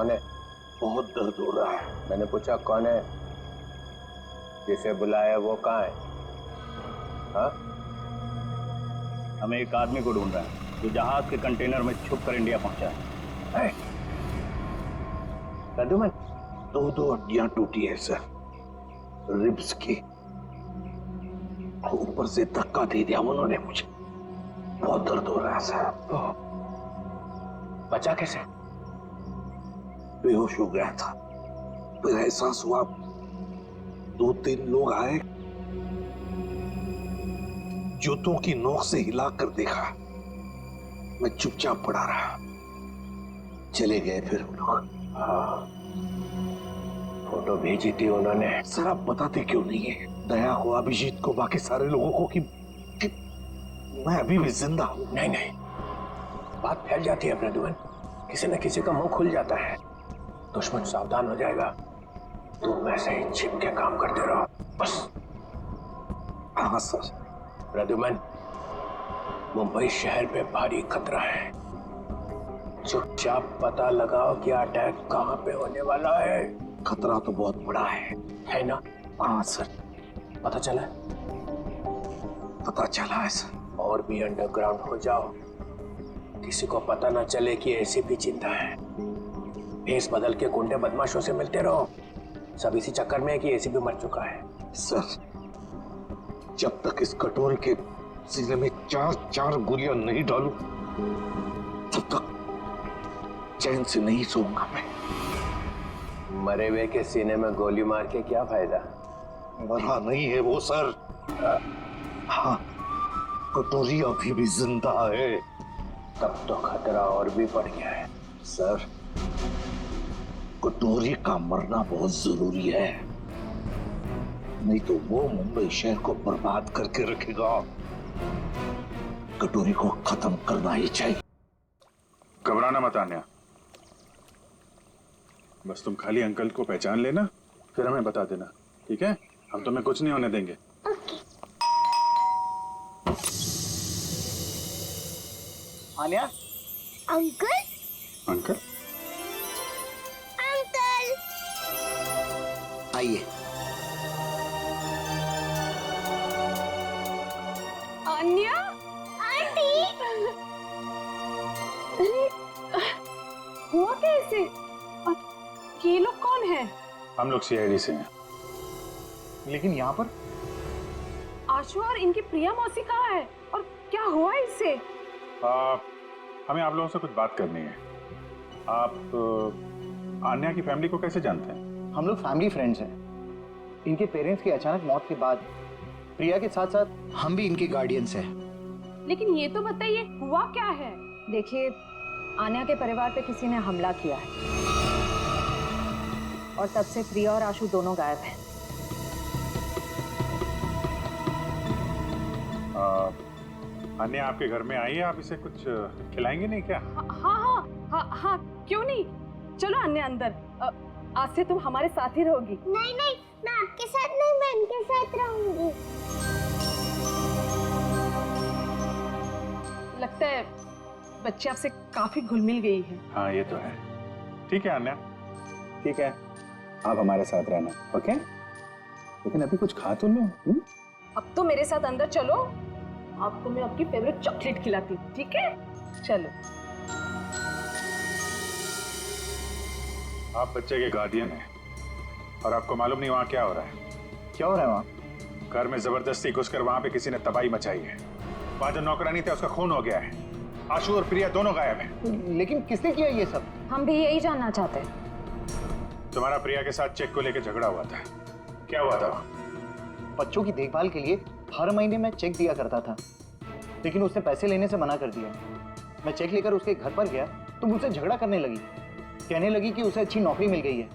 कौन है? बहुत दर्द हो रहा है। मैंने पूछा कौन है? जिसे बुलाया वो कहाँ है? हाँ? हमें एक आदमी को ढूंढ रहा है जो जहाज के कंटेनर में छुप कर इंडिया पहुंचा है। प्रद्युमन, दो हड्डियां टूटी है सर, रिब्स की। ऊपर से धक्का दे दिया उन्होंने मुझे, बहुत दर्द हो रहा है सर। बचा कैसे? बेहोश हो गया था, फिर एहसास हुआ, 2-3 लोग आए, जूतों की नोक से हिला कर देखा, मैं चुपचाप पड़ा रहा, चले गए फिर वो लोग। हाँ, फोटो भेजी थी उन्होंने। सर आप बताते क्यों नहीं है दया को, अभिजीत को, बाकी सारे लोगों को कि मैं अभी भी जिंदा हूं? नहीं नहीं, बात फैल जाती है प्रद्युमन, किसी न किसी का मुंह खुल जाता है, दुश्मन सावधान हो जाएगा। तुम ऐसे ही छिप के काम करते रहो बस। हाँ सर। प्रद्युमन, मुंबई शहर पे भारी खतरा है, चुपचाप पता लगाओ कि अटैक कहाँ पे होने वाला है। खतरा तो बहुत बड़ा है ना? हाँ सर। पता चला? पता चला है सर। और भी अंडरग्राउंड हो जाओ, किसी को पता ना चले कि एसीपी जिंदा है। भेस बदल के गुंडे बदमाशों से मिलते रहो, सब इसी चक्कर में है कि एसीपी मर चुका है। सर जब तक इस कटोरे के सीने में 4 गोलियां नहीं डालूं, तब तक चैन से नहीं सोऊंगा मैं। मरे हुए के सीने में गोली मार के क्या फायदा? मरा नहीं है वो सर। हाँ, कटोरी अभी भी जिंदा है। तब तो खतरा और भी बढ़ गया है। सर कटोरी का मरना बहुत जरूरी है, नहीं तो वो मुंबई शहर को बर्बाद करके रखेगा। कटोरी को खत्म करना ही चाहिए। घबराना मत आन्या, बस तुम खाली अंकल को पहचान लेना, फिर हमें बता देना, ठीक है? हम तुम्हें कुछ नहीं होने देंगे। आन्या? अंकल? अंकल? अंकल! आइए। आन्या? आंटी! हुआ कैसे? ये लोग कौन हैं? हम लोग सीआईडी से हैं। लेकिन यहाँ पर आशु और इनकी प्रिया मौसी कहाँ है और क्या हुआ इससे? हमें आप लोगों से कुछ बात करनी है। आप आन्या की फैमिली को कैसे जानते हैं? हम लोग फैमिली फ्रेंड्स हैं। इनके पेरेंट्स की अचानक मौत के बाद प्रिया के साथ साथ हम भी इनके गार्डियंस हैं। लेकिन ये तो बताइए हुआ क्या है? देखिए, आन्या के परिवार पे किसी ने हमला किया है और तब से प्रिया और आशु दोनों गायब हैं। आन्या आपके घर में आई है, आप इसे कुछ खिलाएंगे नहीं क्या? हाँ, क्यों नहीं? चलो अन्य अंदर, आज से तुम हमारे साथ ही रहोगी। नहीं नहीं, मैं आपके साथ नहीं, मैं इनके साथ रहूंगी। लगता है बच्चे आपसे काफी घुल मिल गई है। हाँ ये तो है। ठीक है आन्या, ठीक है, आप हमारे साथ रहना, ओके? लेकिन अभी कुछ खा तो लो। अब तो मेरे साथ अंदर चलो, आपको मैं आपकी फेवरेट चॉकलेट खिलाती हूँ, ठीक है? चलो। आप बच्चे के गार्डियन हैं और आपको मालूम नहीं वहाँ क्या हो रहा है। क्या हो रहा है वहाँ? घर में जबरदस्ती घुसकर वहाँ पे किसी ने तबाही मचाई है। वहाँ जो नौकरानी था उसका खून हो गया है। आशु और प्रिया दोनों गायब हैं। लेकिन किसने किया ये सब? हम भी यही जानना चाहते हैं। तुम्हारा प्रिया के साथ चेक को लेकर झगड़ा हुआ था, क्या हुआ था? बच्चों की देखभाल के लिए हर महीने मैं चेक दिया करता था, लेकिन उसने पैसे लेने से मना कर दिया। मैं चेक लेकर उसके घर पर गया तो मुझसे झगड़ा करने लगी, कहने लगी कि उसे अच्छी नौकरी मिल गई है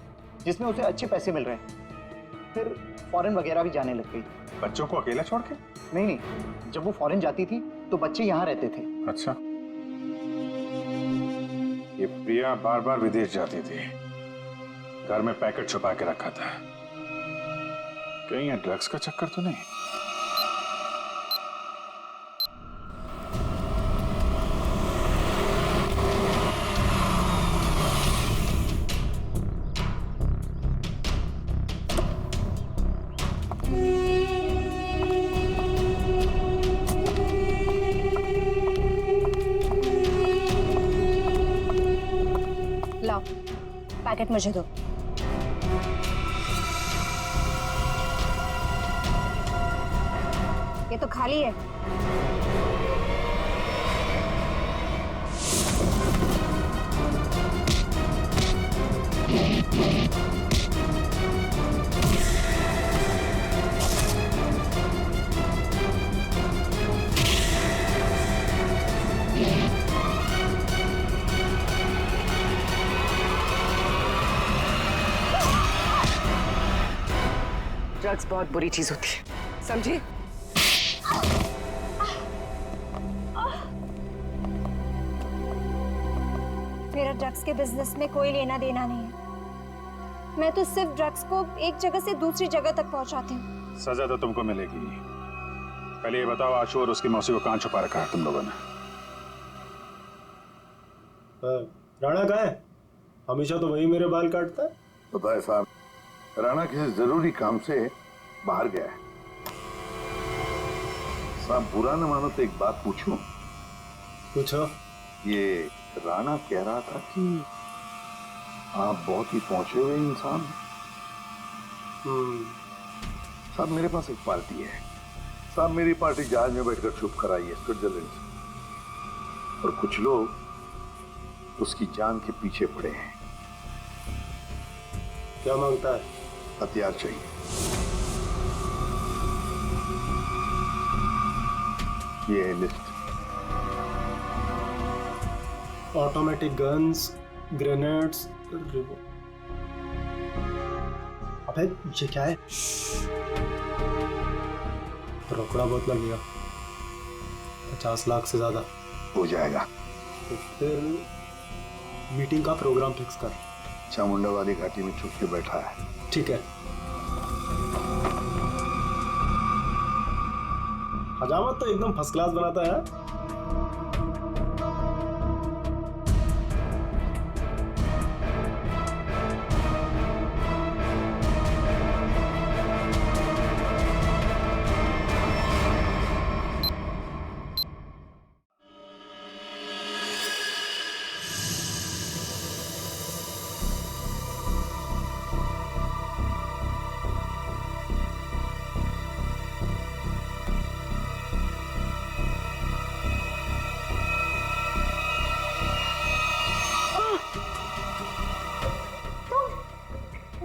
जिसमें उसे अच्छे पैसे मिल रहे हैं। फिर फॉरेन वगैरह भी जाने लग गई। बच्चों को अकेला छोड़ के? नहीं, जब वो फॉरेन जाती थी तो बच्चे यहाँ रहते थे। अच्छा, ये प्रिया बार बार विदेश जाती थी, घर में पैकेट छुपा के रखा था। कहीं ये ड्रग्स का चक्कर तो नहीं? पैकेट मुझे दो। ये तो खाली है। ड्रग्स बहुत बुरी चीज होती है, समझी? मेरा ड्रग्स के बिजनेस में कोई लेना देना नहीं है। मैं तो सिर्फ ड्रग्स को एक जगह से दूसरी जगह तक पहुंचाती हूँ। सजा तो तुमको मिलेगी। पहले ये बताओ, आशु और उसकी मौसी को कहाँ छुपा रखा है तुम लोगों ने? राणा कहाँ है? हमेशा तो वही मेरे बाल काटता है। पता है साहब, राणा किसी जरूरी काम से बाहर गया है। साहब बुरा न मानो तो एक बात पूछूं? पूछो। ये राणा कह रहा था कि आप बहुत ही पहुंचे हुए इंसान हैं। साहब मेरे पास एक पार्टी है। साहब मेरी पार्टी जहाज में बैठकर छुप कर आई है स्विट्जरलैंड से, और कुछ लोग उसकी जान के पीछे पड़े हैं। क्या मांगता है? हथियार चाहिए। ये है लिस्ट। ऑटोमेटिक गन्स, ग्रेनेड्स, अबे ये क्या है? रोकड़ा बहुत लगेगा, 50 लाख से ज्यादा हो जाएगा। तो फिर मीटिंग का प्रोग्राम फिक्स कर। चामुंडा वाली घाटी में छुप के बैठा है। ठीक है। हजामत तो एकदम फर्स्ट क्लास बनाता है।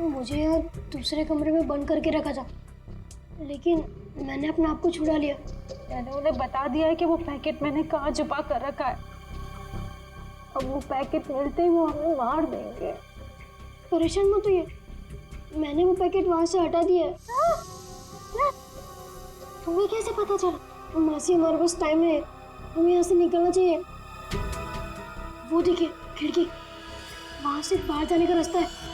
मुझे यार दूसरे कमरे में बंद करके रखा था, लेकिन मैंने अपने आप को छुड़ा लिया। मैंने उन्हें बता दिया है कि वो पैकेट मैंने कहाँ छुपा कर रखा है। अब वो पैकेट मिलते ही वो हमें मार देंगे। परेशान मत होइए, मैंने वो पैकेट वहां से हटा दिया है। तुम्हें कैसे पता चला? मासी हमारे पास टाइम है, हमें यहाँ से निकलना चाहिए। वो देखिए खिड़की, वहां से बाहर जाने का रास्ता है।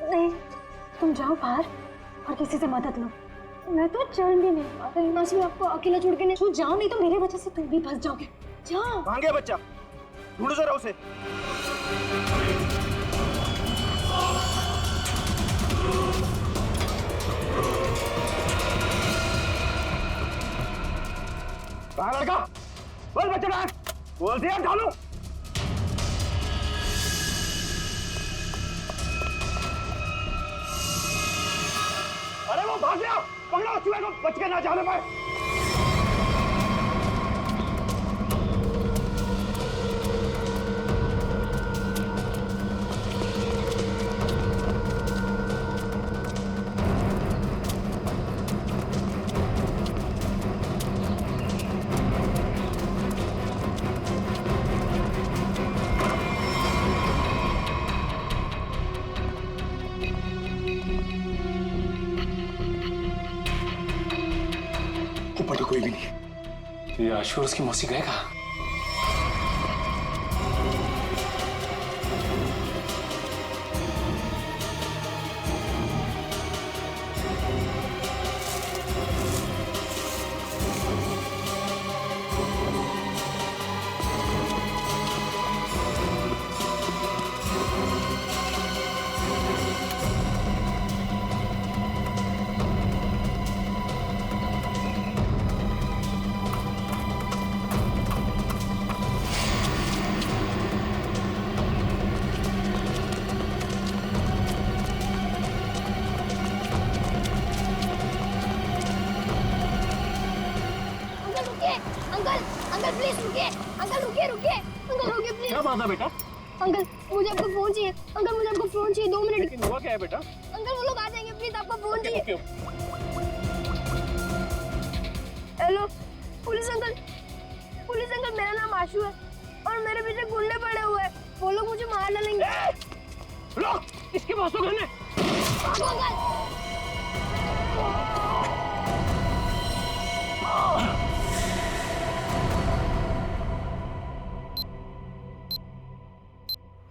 नहीं, तुम जाओ बाहर और किसी से मदद लो। मैं तो चल भी नहीं पा रही। मासी आपको अकेला छोड़ के नहीं। तू जाओ, नहीं तो मेरी वजह से तुम भी फंस जाओगे। जाओ। कहाँ गया बच्चा? ढूंढो जरा उसे। कहाँ लड़का? बोल बच्चा कहाँ? बोल दिया ढालू। अरे वो भाग गया, पकड़ो चूहे को, बच के ना जाने पाए। ऊपर तो कोई भी नहीं। तो ये आशु और उसकी मौसी गए कहाँ? अंकल अंकल प्लीज रुकिए, अंकल रुकिए रुकिए, अंकल रुकिए प्लीज। क्या बात है बेटा? अंकल मुझे आपका फोन चाहिए, अंकल मुझे आपका फोन चाहिए, 2 मिनट। लेकिन हुआ क्या है बेटा? अंकल वो लोग आ जाएंगे, प्लीज आपका फोन चाहिए। क्यों? Hello police uncle, police uncle मेरा नाम आशु है और मेरे पीछे गुंडे पड़े हुए हैं, वो लोग मुझे मार डालेंगे। रुक, इसके पास तो गन है। भागो अंकल।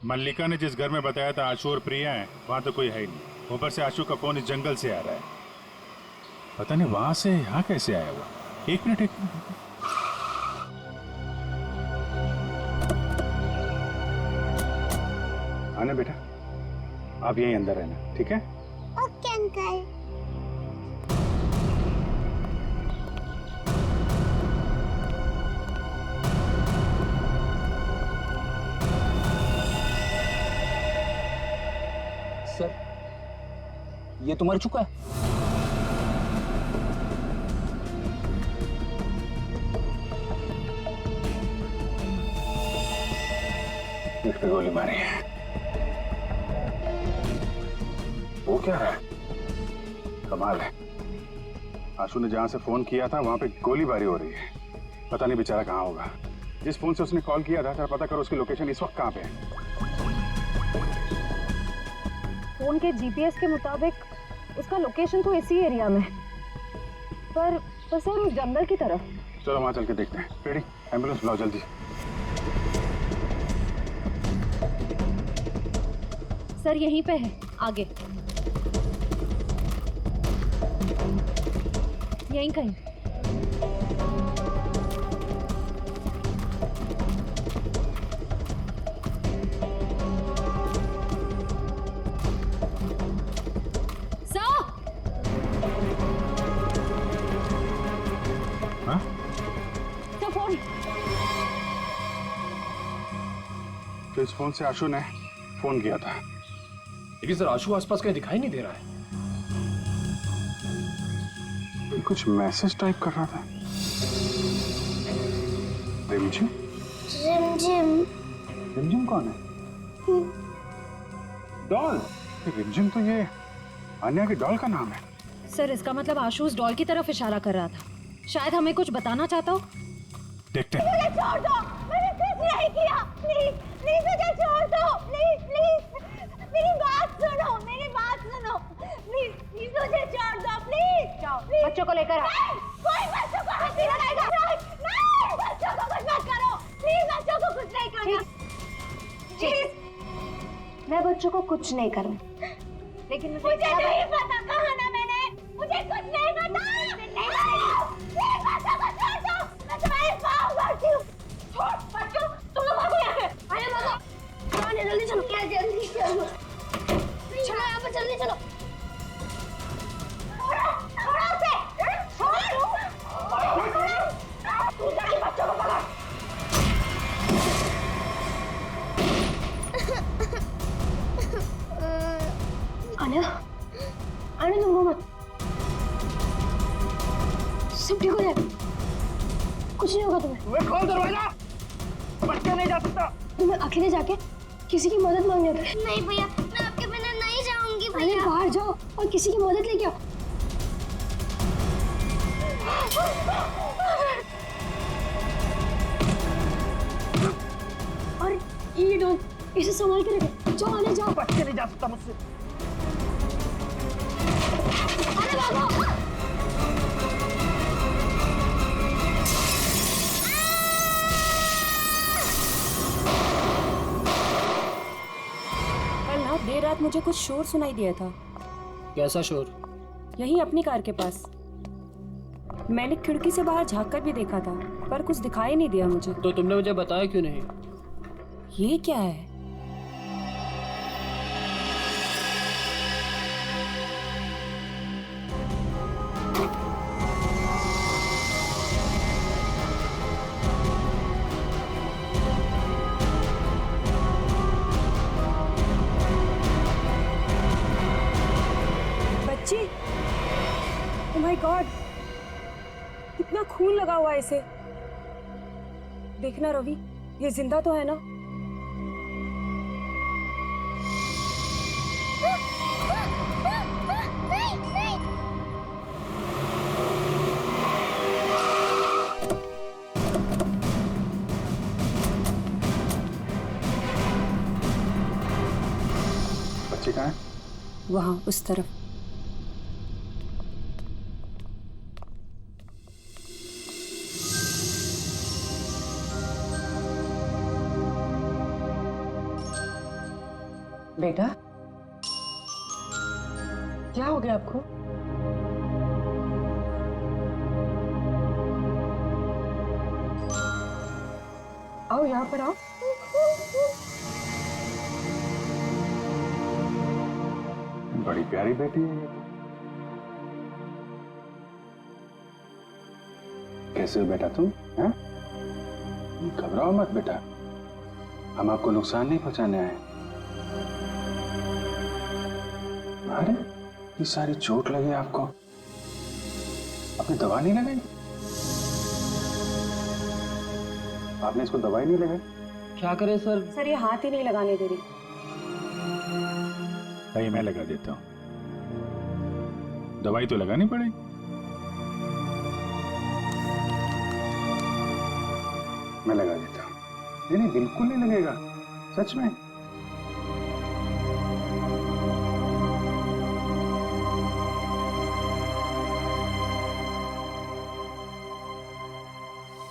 मल्लिका ने जिस घर में बताया था आशु और प्रिया है, वहां तो कोई है ही नहीं। ऊपर से आशु का फोन इस जंगल से आ रहा है, पता नहीं वहां से यहाँ कैसे आया हुआ। एक मिनट आना बेटा, आप यहीं अंदर रहना, ठीक है? Okay uncle. सर ये तो मर चुका है। पीठ पे गोली मारी है। वो क्या है? कमाल है, आशु ने जहां से फोन किया था वहां पे गोलीबारी हो रही है। पता नहीं बेचारा कहाँ होगा। जिस फोन से उसने कॉल किया था, जरा पता करो उसकी लोकेशन इस वक्त कहाँ पे है। फोन के जीपीएस के मुताबिक उसका लोकेशन तो इसी एरिया में है, पर सर उस जंगल की तरफ। चलो वहां चल के देखते हैं। रेडी, एम्बुलेंस बुलाओ जल्दी। सर यहीं पे है, आगे यहीं कहीं। हाँ? तो फोन तो इस फोन से आशु ने फोन किया था। लेकिन सर आशु आसपास कहीं दिखाई नहीं दे रहा है। ये कुछ मैसेज टाइप कर रहा था। रिमझिम? रिमझिम। रिमझिम कौन है? डॉल। रिमझिम तो ये अन्या की डॉल का नाम है। सर इसका मतलब आशु उस डॉल की तरफ इशारा कर रहा था, शायद हमें कुछ बताना चाहता हो। देखते हैं। मुझे छोड़ दो, मैंने कुछ नहीं किया, प्लीज प्लीज मुझे छोड़ दो, प्लीज प्लीज मेरी बात सुनो, मेरी बात सुनो, प्लीज प्लीज मुझे छोड़ दो, प्लीज जाओ, बच्चों को लेकर आ। कोई बच्चों को हाथ नहीं लगाएगा, नहीं बच्चों को कुछ मत करो, प्लीज बच्चों को कुछ नहीं करना, प्लीज। मैं बच्चों को कुछ नहीं करूँ, लेकिन मुझे नहीं पता, कहा ना मैंने, मुझे कुछ नहीं पता। प्लीज बच्चों को छोड़ दो, मैं तुम्हारे पाँव पड़ती हूँ। छोड़ बच्चों, तुम लोग भागो यहाँ से, आया भागो, आने जल्दी चलो, क्या जल्दी चलो, चलो यहाँ पर जल्दी चलो। छोड़ो उसे, छोड़, तू जाके बच्चों को पकड़। आने आने तुमको मत, सब ठीक हो जाएगा, कुछ नहीं होगा तुम्हें। खोल दरवाजा, बच्चा नहीं जा सकता। तुम्हें अकेले जाके किसी की मदद मांगने होता है। नहीं भैया, मैं आपके बिना नहीं जाऊंगी भैया। बाहर जाओ और किसी की मदद लेके आओ। और ये डॉल, इसे संभाल के रखे। जाओ आने जाओ। बच्चे नहीं जा सकता मुझसे। आने भागो। कल ना देर रात मुझे कुछ शोर सुनाई दिया था। कैसा शोर? यहीं अपनी कार के पास। मैंने खिड़की से बाहर झांक कर भी देखा था, पर कुछ दिखाई नहीं दिया मुझे। तो तुमने मुझे बताया क्यों नहीं? ये क्या है? बच्ची, ओह माय गॉड, कितना खून लगा हुआ है इसे। देखना रवि, ये जिंदा तो है ना? बच्चे कहाँ है? वहां उस तरफ। बेटा, क्या हो गया आपको? आओ यहाँ पर आओ। बड़ी प्यारी बेटी है ये। कैसे हो बेटा तुम? हैं? घबराओ मत बेटा, हम आपको नुकसान नहीं पहुंचाने आए। अरे ये सारी चोट लगी आपको, आपने दवा नहीं लगाई? आपने इसको दवाई नहीं लगाई? क्या करें सर? सर ये हाथ ही नहीं लगाने दे रही। नहीं, मैं लगा देता हूँ, दवाई तो लगानी पड़ेगी। मैं लगा देता हूँ। नहीं नहीं, बिल्कुल नहीं लगेगा, सच में।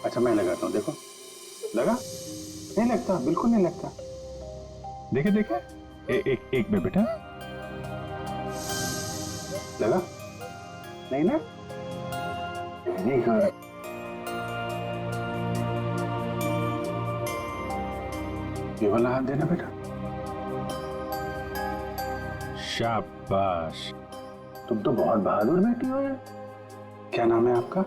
अच्छा मैं लगाता हूँ, देखो लगा? नहीं लगता, बिल्कुल नहीं लगता। देखे देखे, एक में बेटा लगा? नहीं ना? Very good. ये वाला हाथ देना बेटा। शाबाश, तुम तो बहुत बहादुर बेटी हो यार। क्या नाम है आपका?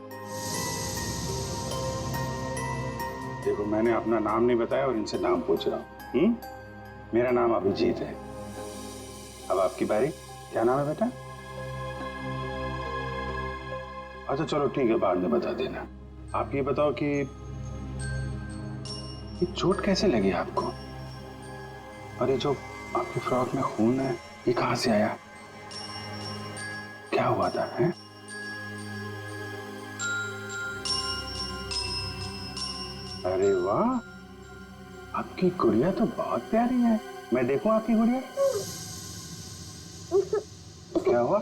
देखो मैंने अपना नाम नहीं बताया और इनसे नाम पूछ रहा हूँ। मेरा नाम अभिजीत है। अब आपकी बारी। क्या नाम है बेटा? अच्छा चलो ठीक है, बाद में बता देना। आप ये बताओ कि ये चोट कैसे लगी आपको? और ये जो आपकी फ्रॉक में खून है, ये कहां से आया? क्या हुआ था? हैं? अरे वाह, आपकी गुड़िया तो बहुत प्यारी है। मैं देखूं आपकी गुड़िया? क्या हुआ?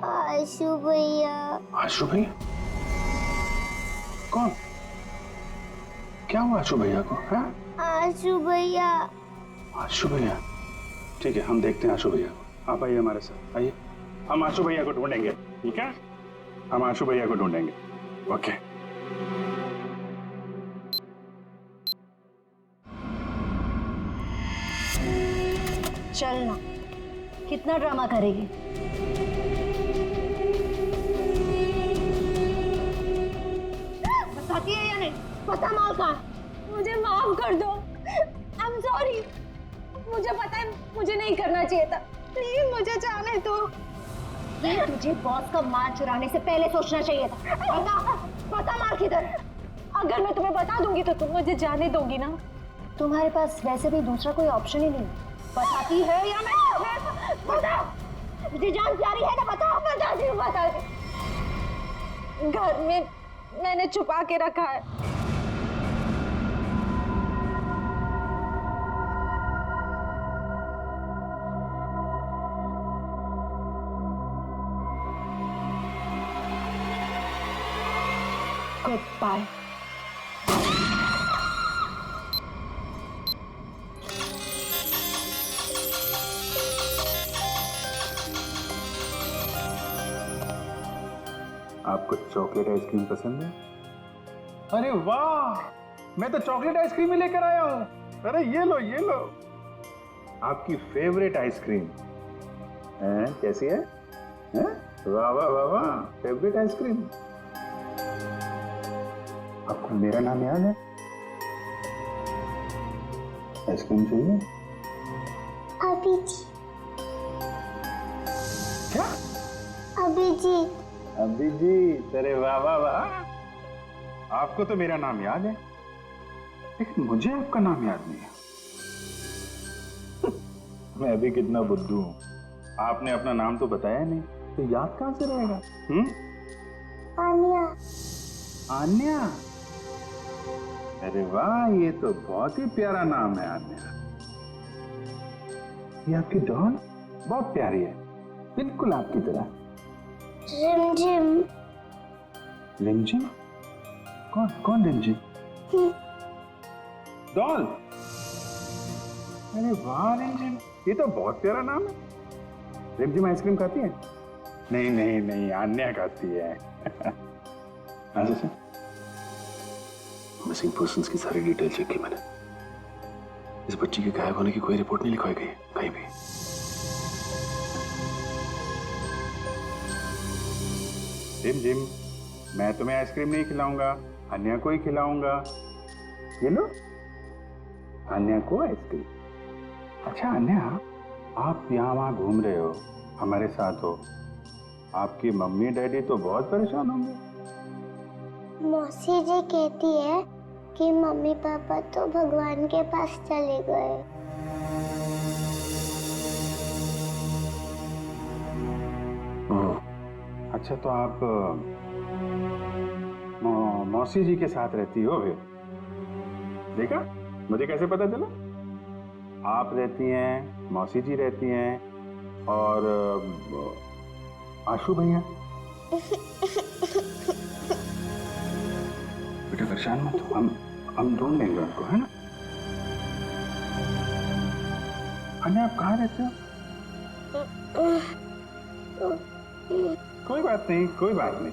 आशु भैया। आशु भैया? कौन? क्या हुआ आशु भैया को? हाँ? आशु भैया। आशु भैया, ठीक है हम देखते हैं आशु भैया को। आप आइए हमारे साथ, आइए। हम आशु भैया को ढूंढेंगे, ठीक है? हम आशु भैया को ढूंढेंगे। ओके। चलना, कितना ड्रामा करेगी? बताती है या नहीं? पता माल कहाँ? मुझे माफ कर दो। I am sorry. मुझे पता है मुझे नहीं करना चाहिए था। प्लीज मुझे जाने दो। ये तुझे बॉस का माल चुराने से पहले सोचना चाहिए था। पता माल किधर? अगर मैं तुम्हें बता दूंगी तो तुम मुझे जाने दोगी ना? तुम्हारे पास वैसे भी दूसरा कोई ऑप्शन ही नहीं। बताती है या मैं बता? मुझे जान प्यारी है ना, बताओ। मैं जाती हूँ, बता। घर में मैंने छुपा के रखा है। Good bye. आपको चॉकलेट आइसक्रीम पसंद है? अरे वाह, मैं तो चॉकलेट आइसक्रीम ही लेकर आया हूँ। अरे ये लो ये लो, आपकी फेवरेट आइसक्रीम। कैसी है? वाह वाह वाह वाह, फेवरेट आइसक्रीम। आपको मेरा नाम याद है? आइसक्रीम चाहिए? अभिजीत। क्या? अभिजीत। अभिजीत, अरे वाह वाह वाह, आपको तो मेरा नाम याद है, लेकिन मुझे आपका नाम याद नहीं है। मैं भी कितना बुद्धू हूँ, आपने अपना नाम तो बताया नहीं, तो याद कहाँ से रहेगा? आन्या। आन्या? अरे वाह, ये तो बहुत ही प्यारा नाम है आन्या। ये आपकी डॉल बहुत प्यारी है, बिल्कुल आपकी तरह। रिमझिम। रिमझिम? कौन रिमझिम? डॉल? अरे वाह रिमझिम, ये तो बहुत प्यारा नाम है। रिमझिम आइसक्रीम खाती है? नहीं नहीं नहीं, आन्या खाती है। हाँ सर, मिसिंग पर्सन्स की सारी डिटेल चेक की मैंने। इस बच्ची के गायब होने की कोई रिपोर्ट नहीं लिखवाई गई कहीं भी। रिमझिम, मैं तुम्हें आइसक्रीम नहीं खिलाऊंगा, अन्या को ही खिलाऊंगा। ये लो, अन्या को आइसक्रीम। अच्छा अन्या, आप यहाँ वहाँ घूम रहे हो, हमारे साथ हो, आपकी मम्मी डैडी तो बहुत परेशान होंगे। मौसी जी कहती है कि मम्मी पापा तो भगवान के पास चले गए। अच्छा, तो आप मौसी जी के साथ रहती हो फिर? देखा, मुझे कैसे पता चला? आप रहती हैं, मौसी जी रहती हैं, और आशु भैया। बेटा परेशान मत हो, हम ढूंढ लेंगे उनको, है ना? अन्या, आप कहाँ रहते हो? कोई बात नहीं, कोई बात नहीं।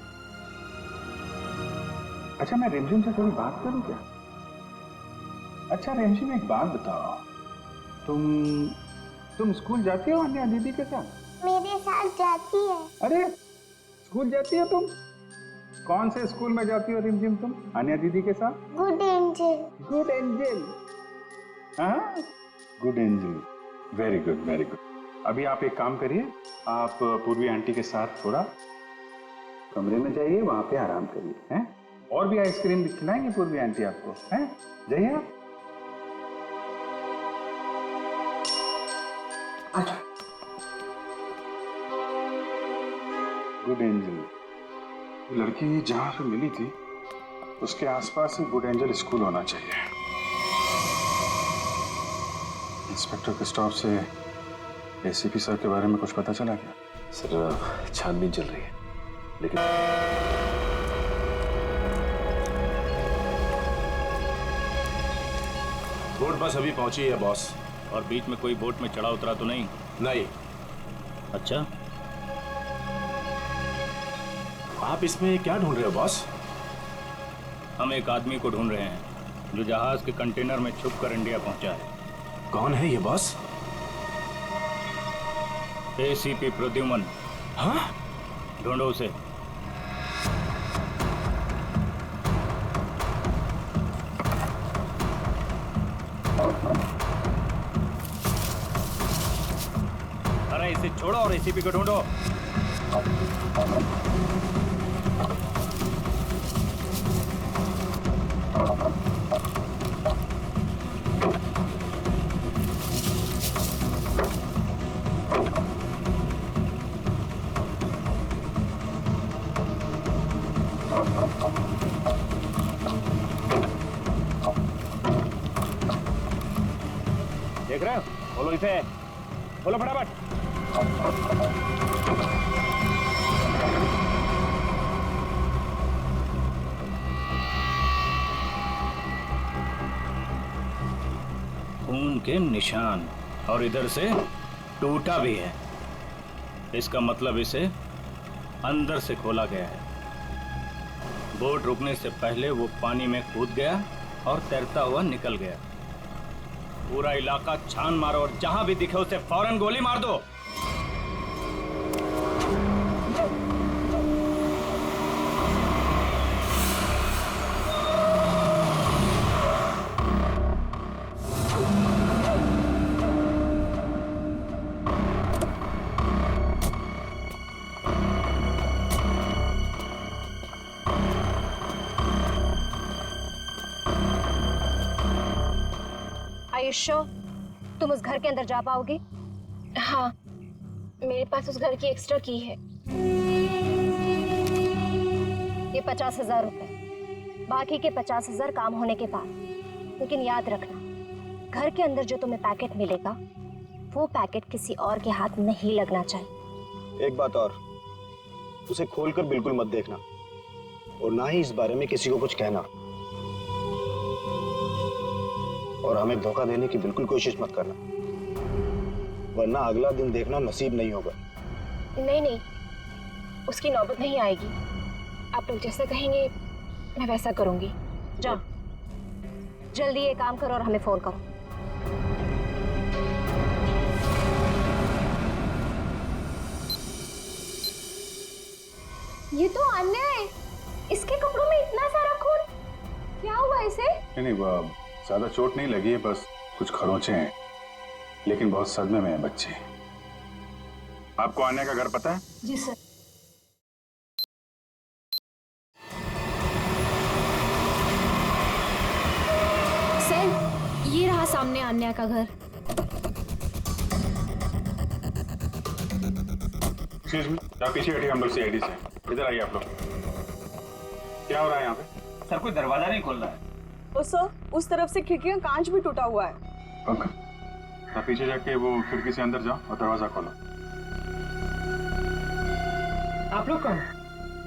अच्छा, मैं रिमझिम से थोड़ी बात करूं क्या? अच्छा रिमझिम, एक बात बताओ, तुम स्कूल जाती हो अन्या दीदी के साथ? मेरे साथ जाती है। अरे, स्कूल जाती हो तुम? कौन से स्कूल में जाती हो रिमझिम तुम अन्या दीदी के साथ? Good angel. Good angel? हाँ, good angel, very good very good. अभी आप एक काम करिए, आप पूर्वी आंटी के साथ थोड़ा कमरे में जाइए, वहां पे आराम करिए, हैं? और भी आइसक्रीम खिलाएंगे पूर्वी आंटी आपको, हैं? जाइए आप। अच्छा, गुड एंजल, लड़की जहां पे मिली थी उसके आसपास ही गुड एंजल स्कूल होना चाहिए। इंस्पेक्टर क्रिस्टोफ से एसीपी सर के बारे में कुछ पता चला क्या? सर, छानबीन चल रही है, लेकिन बोट बस अभी पहुंची है बॉस, और बीच में कोई बोट में चढ़ा उतरा तो नहीं? नहीं। अच्छा, आप इसमें क्या ढूंढ रहे हो बॉस? हम एक आदमी को ढूंढ रहे हैं जो जहाज के कंटेनर में छुपकर इंडिया पहुंचा है। कौन है ये बॉस? एसीपी प्रद्युमन। हाँ? ढूंढो उसे। अरे इसे छोड़ो और एसीपी को ढूंढो। देख रहे हो? बोलो इसे, बोलो फटाफट। खून के निशान, और इधर से टूटा भी है। इसका मतलब इसे अंदर से खोला गया है। बोट रुकने से पहले वो पानी में कूद गया और तैरता हुआ निकल गया। पूरा इलाका छान मारो और जहां भी दिखे उसे फौरन गोली मार दो। आयुष्यो, तुम उस घर के अंदर जा पाओगी? हाँ, मेरे पास उस घर की एक्स्ट्रा की है। ये 50,000 रुपए, बाकी के 50,000 काम होने के बाद। लेकिन याद रखना, घर के अंदर जो तुम्हें पैकेट मिलेगा वो पैकेट किसी और के हाथ नहीं लगना चाहिए। एक बात और, उसे खोलकर बिल्कुल मत देखना और ना ही इस बारे में किसी को कुछ कहना, और हमें धोखा देने की बिल्कुल कोशिश मत करना, वरना अगला दिन देखना नसीब नहीं होगा। नहीं नहीं, उसकी नौबत नहीं आएगी। आप लोग जैसा कहेंगे मैं वैसा करूंगी। जाओ, जल्दी ये काम करो और हमें फोन करो। ये तो अन्याय है। इसके कपड़ों में इतना सारा खून, क्या हुआ इसे? नहीं, वो ज्यादा चोट नहीं लगी है, बस कुछ खरोंचे हैं, लेकिन बहुत सदमे में है बच्चे। आपको आने का घर पता है? जी सर। सर, ये रहा सामने अन्या का घर। एक्सक्यूज मी, आप पीछे हटिए, हम लोग सीआईडी से। इधर आइए आप लोग। क्या हो रहा है यहाँ पे? सर, कोई दरवाजा नहीं खोल रहा है। तो सर, उस तरफ से खिड़की का कांच भी टूटा हुआ है। पंकज, आप पीछे जाके वो खिड़की से अंदर जाओ और दरवाजा खोलो। आप लोग कौन?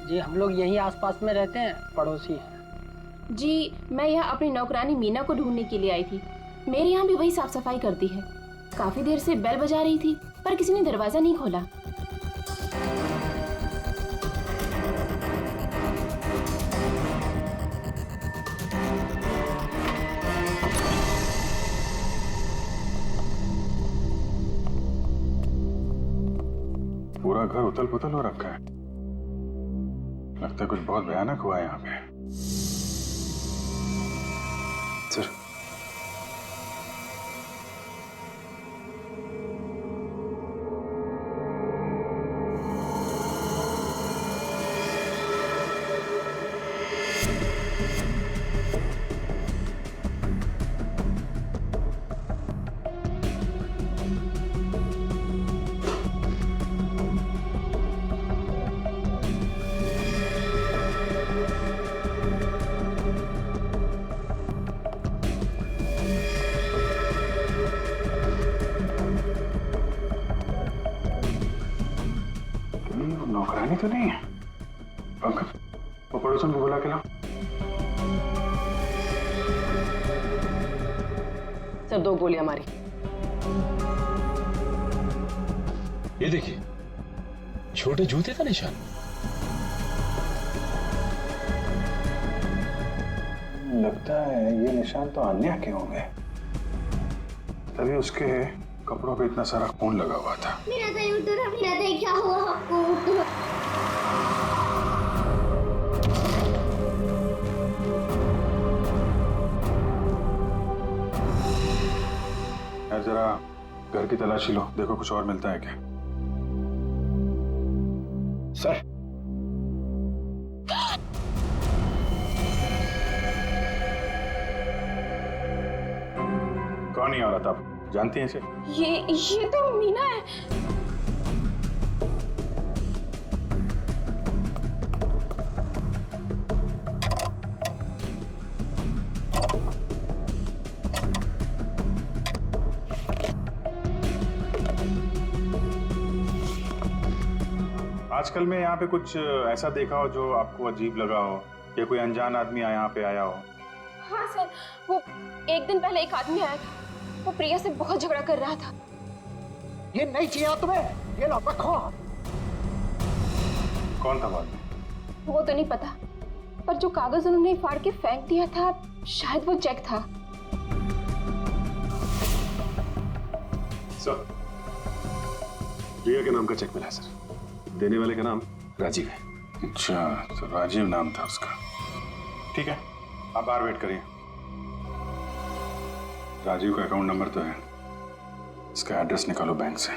जी, हम लोग यही आसपास में रहते हैं, पड़ोसी हैं। जी, मैं यहाँ अपनी नौकरानी मीना को ढूंढने के लिए आई थी। मेरे यहाँ भी वही साफ सफाई करती है। काफी देर से बेल बजा रही थी पर किसी ने दरवाजा नहीं खोला। पूरा घर उथल पुथल हो रखा है। लगता है कुछ बहुत भयानक हुआ है यहाँ पे। सर, नौकरानी तो नहीं है। पंकज, वो पड़ोसन को बुला के लाओ। सर, 2 गोलियां मारी। ये देखिए, छोटे जूते का निशान। लगता है ये निशान तो अन्या के होंगे, तभी उसके कपड़ों पे इतना सारा खून लगा हुआ था। मेरा दही उठो, मेरा दही, क्या हुआ आपको? यार, जरा घर की तलाशी लो, देखो कुछ और मिलता है क्या। सर, कौन है औरत, आप जानती हैं इसे? ये तो मीना है। आजकल में यहाँ पे कुछ ऐसा देखा हो जो आपको अजीब लगा हो, या कोई अनजान आदमी यहाँ पे आया हो? हाँ सर, वो एक दिन पहले एक आदमी आया था। वो प्रिया से बहुत झगड़ा कर रहा था। ये नहीं चाहिए तुम्हें, ये लो रखो। कौन था बात में? वो तो नहीं पता, पर जो कागज उन्होंने फाड़ के फेंक दिया था, शायद वो चेक था। सर, प्रिया के नाम का चेक मिला है सर। देने वाले का नाम राजीव है। अच्छा, तो राजीव नाम था उसका। ठीक है, आप बाहर वेट करिए। राजीव का अकाउंट नंबर तो है, इसका एड्रेस निकालो बैंक से।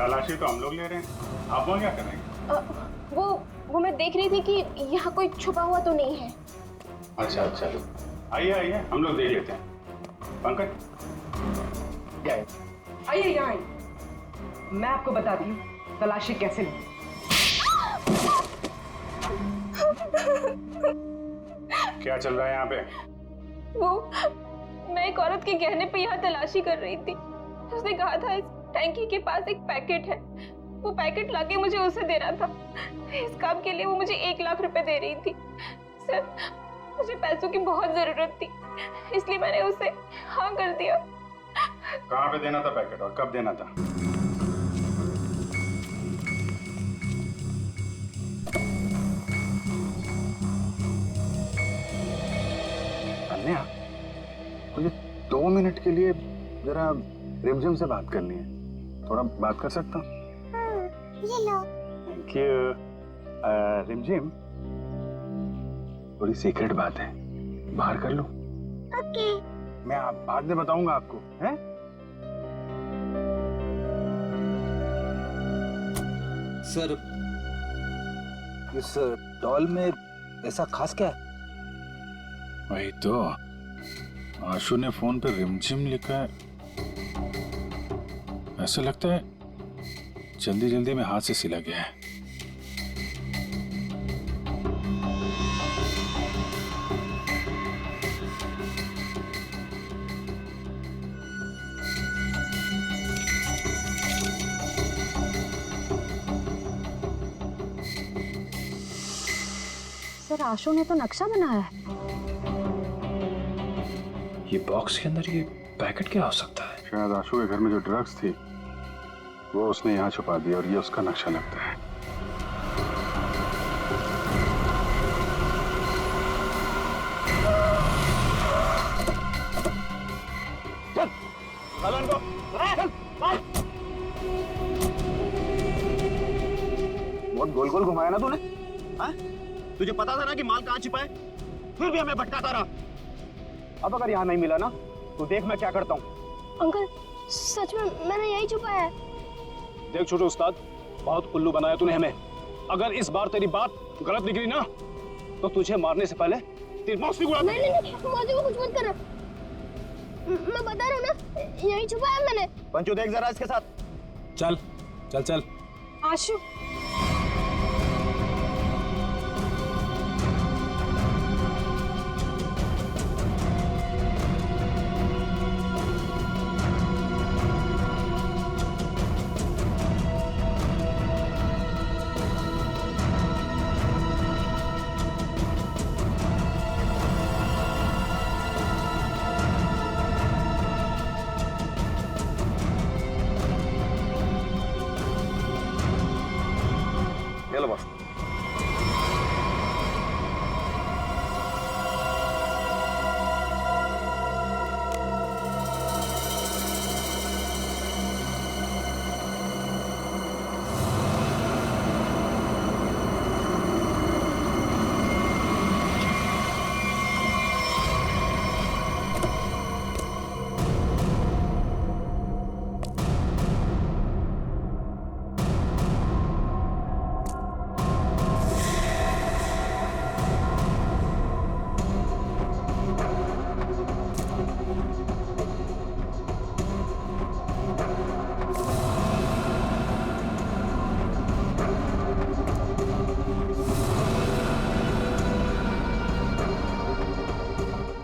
तलाशी तो हम लोग ले रहे हैं, आप वहाँ क्या कर रहे हैं? वो मैं देख रही थी कि यहाँ कोई छुपा हुआ तो नहीं है। अच्छा अच्छा, आइए आइए, हम लोग देख लेते हैं। पंकज आइए यहाँ आइए, मैं आपको बताती हूँ तलाशी कैसे ली। क्या चल रहा है यहाँ पे? मैं एक औरत के गहने पे यहाँ तलाशी कर रही थी। उसने कहा था इस टैंकी के पास एक पैकेट है, वो पैकेट लाके मुझे उसे देना था। इस काम के लिए वो मुझे 1 लाख रुपए दे रही थी। सर, मुझे पैसों की बहुत जरूरत थी, इसलिए मैंने उसे हाँ कर दिया। कहाँ पे देना था पैकेट और कब देना था? अन्या, मुझे 2 मिनट के लिए जरा रिमझिम से बात करनी है, थोड़ा बात कर सकता हूँ? ये लो। Thank you. रिमझिम, थोड़ी सीक्रेट बात है, बाहर कर लो। ओके। मैं बाद में बताऊंगा आपको, हैं? सर, इस डॉल में ऐसा खास क्या है? वही तो, आशु ने फोन पे रिमझिम लिखा है। ऐसा लगता है जल्दी जल्दी में हाथ से सिला गया है। सर, आशु ने तो नक्शा बनाया है। ये बॉक्स के अंदर ये पैकेट क्या हो सकता है? शायद आशु के घर में जो ड्रग्स थी वो उसने यहाँ छुपा दिया और ये उसका नक्शा लगता है। चल, चल इनको, चल, चल। बहुत गोल गोल घुमाया ना तूने? हाँ? तुझे पता था ना कि माल कहाँ छिपा है, फिर भी हमें भटकाता रहा। अब अगर यहाँ नहीं मिला ना तो देख मैं क्या करता हूँ। अंकल, सच में मैंने यही छुपाया है। देख छोटे उस्ताद, बहुत उल्लू बनाया तूने हमें। अगर इस बार तेरी बात गलत निकली ना तो तुझे मारने से पहले तेरी मौत भी उड़ा दूंगा। नहीं, मौजी को कुछ मत करना। मैं बता रहा हूँ ना, यही छुपाया मैंने। पंचू देख जरा इसके साथ। चल चल चल। आशु, चलो बस।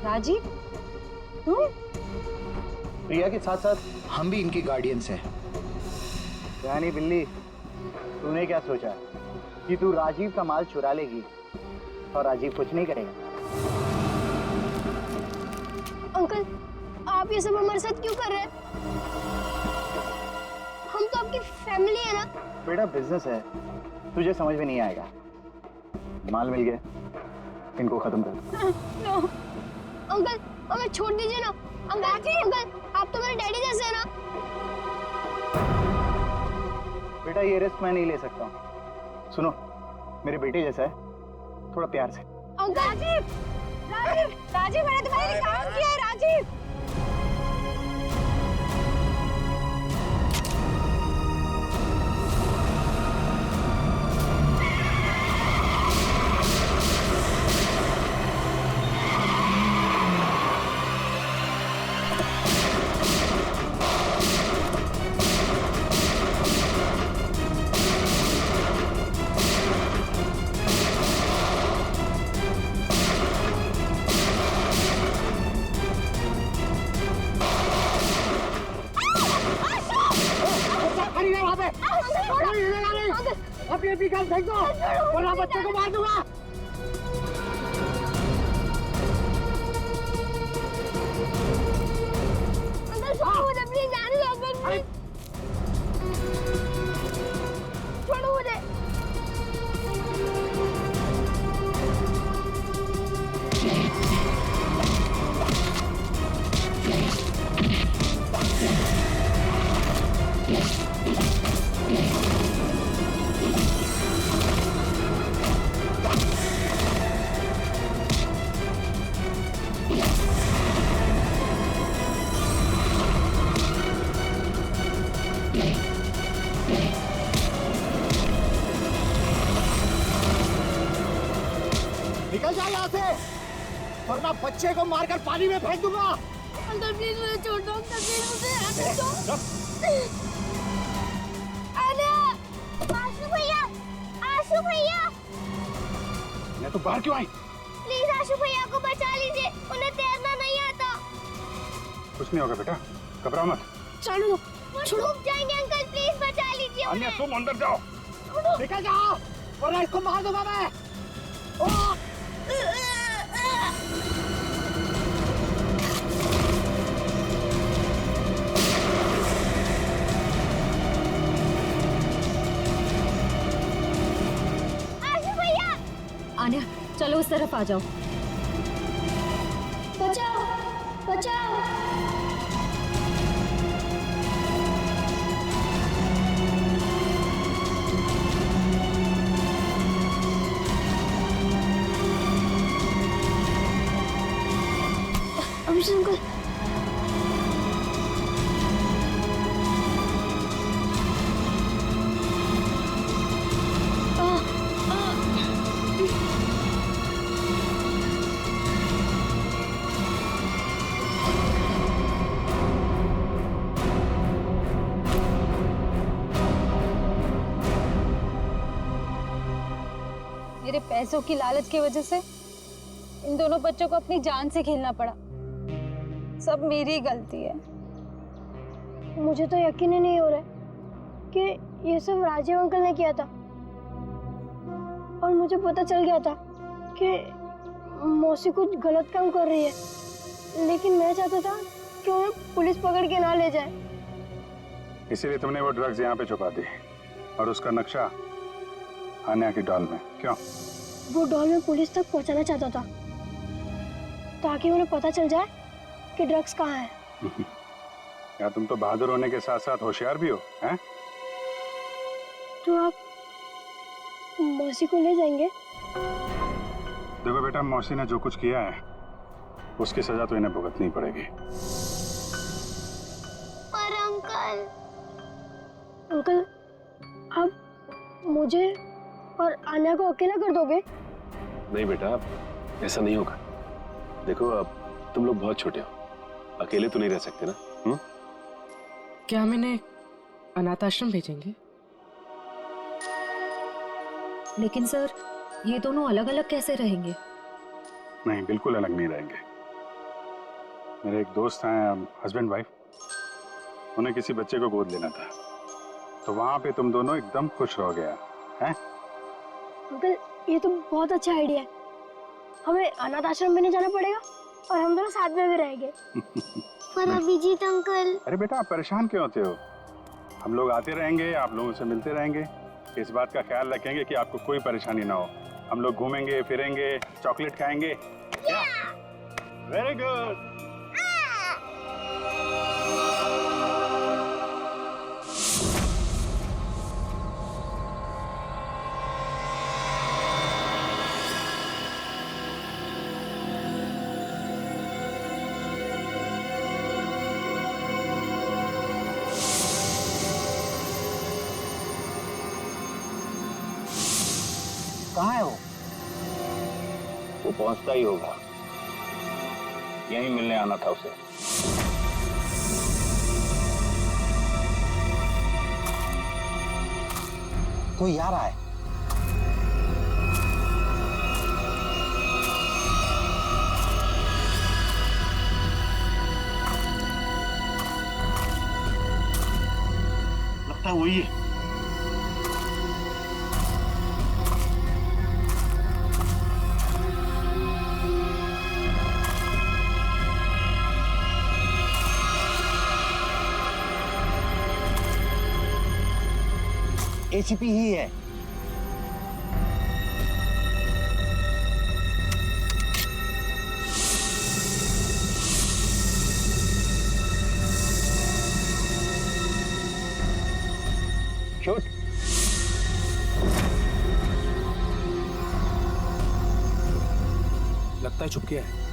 राजीव, तुम? प्रिया के साथ साथ हम भी इनकी गार्डियंस हैं। यानी बिल्ली, तूने क्या सोचा कि तू राजीव का माल चुरा लेगी और राजीव कुछ नहीं करेगा? अंकल, आप ये सब हमारे साथ क्यों कर रहे हैं? हम तो आपकी फैमिली है ना। बेटा, बिजनेस है, तुझे समझ में नहीं आएगा। माल मिल गया, इनको खत्म कर। नो अंकल, हमें छोड़ दीजिए ना। अंकल, आप तो मेरे डैडी जैसे हैं ना। बेटा, ये रिस्क मैं नहीं ले सकता हूँ। सुनो, मेरे बेटे जैसा है, थोड़ा प्यार से। अंकल, राजीव, मैंने तुम्हारे लिए काम किया है। राजीव, पानी है वहाँ पे। अपनी गन फेंक दो वरना बच्चे को मार दूंगा। छोड़ो मुझे प्लीज, जाने दो अंकल, छोड़ो मुझे। निकल जाओ यहाँ से वरना बच्चे को मारकर पानी में फेंक दूंगा। अंकल प्लीज मुझे छोड़ दो, अंकल प्लीज मुझे आने दो। अरे आशु भैया, आशु भैया, मैं तो बाहर क्यों आई? प्लीज आशु भैया को बचा लीजिए, उन्हें तैरना नहीं आता। कुछ नहीं होगा बेटा, घबराओ मत। चलो वो डूब जाएंगे अंकल, प्लीज बचा लीजिए अन्य उन्हें। तुम अंदर जाओ। निकल जाओ वरना इसको मार दूंगा मैं। आशु भैया, आन्या चलो उस तरफ आ जाओ। बचाओ बचाओ। अभिषेक अंकल, मेरे पैसों की लालच की वजह से इन दोनों बच्चों को अपनी जान से खेलना पड़ा। सब मेरी गलती है। मुझे तो यकीन ही नहीं हो रहा है कि ये सब राजीव अंकल ने किया था, और मुझे पता चल गया था कि मौसी कुछ गलत काम कर रही है, लेकिन मैं चाहता था कि उन्हें पुलिस पकड़ के ना ले जाए। इसीलिए तुमने वो ड्रग्स यहाँ पे छुपा दी और उसका नक्शा आन्या की डॉल में। क्यों? वो डॉल में पुलिस तक पहुंचाना चाहता था ताकि उन्हें पता चल जाए कि ड्रग्स कहाँ है। या तुम तो बहादुर होने के साथ साथ होशियार भी हो, हैं? तो आप मौसी को ले जाएंगे? देखो बेटा, मौसी ने जो कुछ किया है उसकी सजा तो इन्हें भुगतनी पड़ेगी। पर अंकल, अंकल आप मुझे और आन्या को अकेला कर दोगे? नहीं बेटा, ऐसा नहीं होगा। देखो अब तुम लोग बहुत छोटे हो, अकेले तो नहीं रह सकते ना। क्या हम इन्हें अनाथ आश्रम भेजेंगे? लेकिन सर ये दोनों अलग अलग कैसे रहेंगे? नहीं, बिल्कुल अलग नहीं रहेंगे। मेरे एक दोस्त हैं, हस्बैंड वाइफ, उन्हें किसी बच्चे को गोद लेना था, तो वहां पे तुम दोनों एकदम खुश रह गया हैं? अंकल ये तो बहुत अच्छा आइडिया है। हमें अनाथ आश्रम में नहीं जाना पड़ेगा और हम दोनों साथ में भी रहेंगे। पर अभिजीत अंकल। अरे बेटा, आप परेशान क्यों होते हो? हम लोग आते रहेंगे, आप लोगों से मिलते रहेंगे, इस बात का ख्याल रखेंगे कि आपको कोई परेशानी ना हो। हम लोग घूमेंगे फिरेंगे, चॉकलेट खाएंगे। Very good. कहाँ है वो? वो पहुंचता ही होगा, यहीं मिलने आना था उसे। कोई आ रहा है। लगता है वही है। एसीपी ही है। शूट। लगता है छुप गया है।